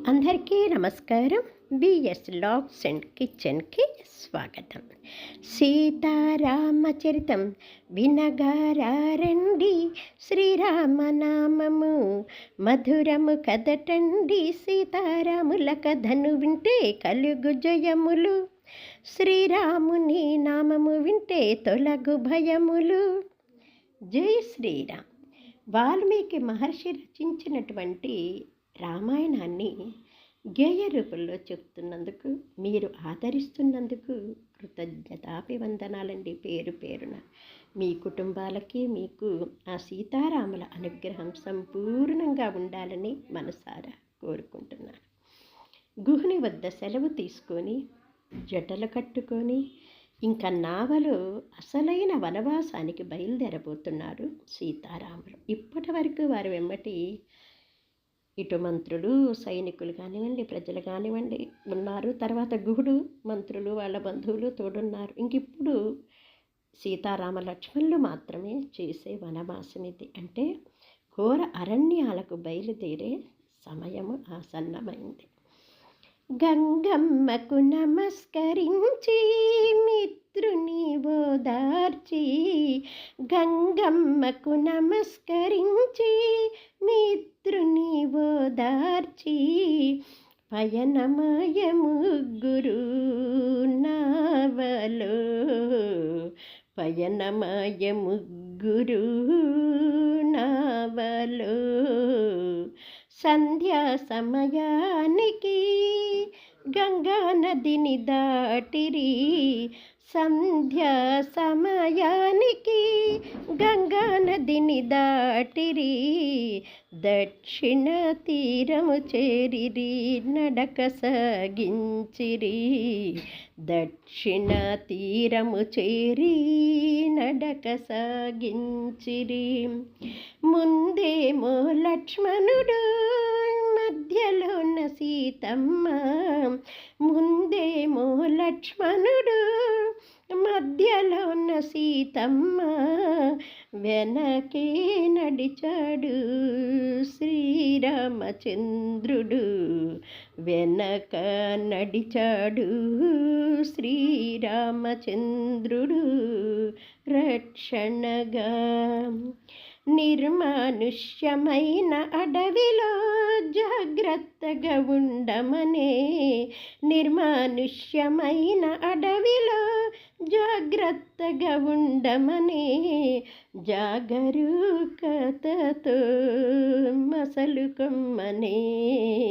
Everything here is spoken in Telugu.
అందరికీ నమస్కారం. బిఎస్ లాగ్స్ అండ్ కిచెన్కి స్వాగతం. సీతారామచరితం వినగారండి, శ్రీరామనామము మధురము కదటండి. సీతారాముల కథను వింటే కలుగు జయములు, శ్రీరాముని నామము వింటే తొలగు భయములు. జై శ్రీరామ్. వాల్మీకి మహర్షి రచించినటువంటి రామాయణాన్ని గేయ రూపంలో చెప్తున్నందుకు, మీరు ఆదరిస్తున్నందుకు కృతజ్ఞతాభివందనాలండి. పేరు పేరున మీ కుటుంబాలకి, మీకు ఆ సీతారాముల అనుగ్రహం సంపూర్ణంగా ఉండాలని మనసారా కోరుకుంటున్నాను. గుహుని వద్ద సెలవు తీసుకొని జటలు కట్టుకొని ఇంకా నావలో అసలైన వనవాసానికి బయలుదేరబోతున్నారు సీతారాములు. ఇప్పటి వరకు వారి వెంబటి ఇటు మంత్రులు, సైనికులు కానివ్వండి, ప్రజలు కానివ్వండి ఉన్నారు. తర్వాత గుహుడు, మంత్రులు, వాళ్ళ బంధువులు తోడున్నారు. ఇంకిప్పుడు సీతారామ లక్ష్మణులు మాత్రమే చేసే వనవాసం ఇది. అంటే ఘోర అరణ్యాలకు బయలుదేరే సమయము ఆసన్నమైంది. గంగమ్మకు నమస్కరించి మిత్రుని ఓదార్చి, గంగమ్మకు నమస్కరించి మిత్రుని ఓదార్చి, పయనమాయ ముగ్గురు నావలో, పయనమాయ ముగ్గురు నావలో. సంధ్యా సమయానికి గంగా నదిని దాటిరి, సంధ్యా సమయానికి గంగా నదిని దాటిరి, దక్షిణ తీరము చేరిరి, నడక సాగించిరి, దక్షిణ తీరము చేరి నడక సాగించిరి. ముందేమో లక్ష్మణుడు, మధ్యలోన సీతమ్మ, ముందేమో లక్ష్మణుడు, మధ్యలోన సీతమ్మ, వెనకే నడిచాడు శ్రీరామచంద్రుడు, వెనక నడిచాడు శ్రీరామచంద్రుడు రక్షణగా. నిర్మానుష్యమైన అడవిలో జాగ్రత్తగా ఉండమనే, నిర్మానుష్యమైన అడవిలో జాగ్రత్తగా ఉండమనే, జాగరూకతతో మసలుకొమ్మనే.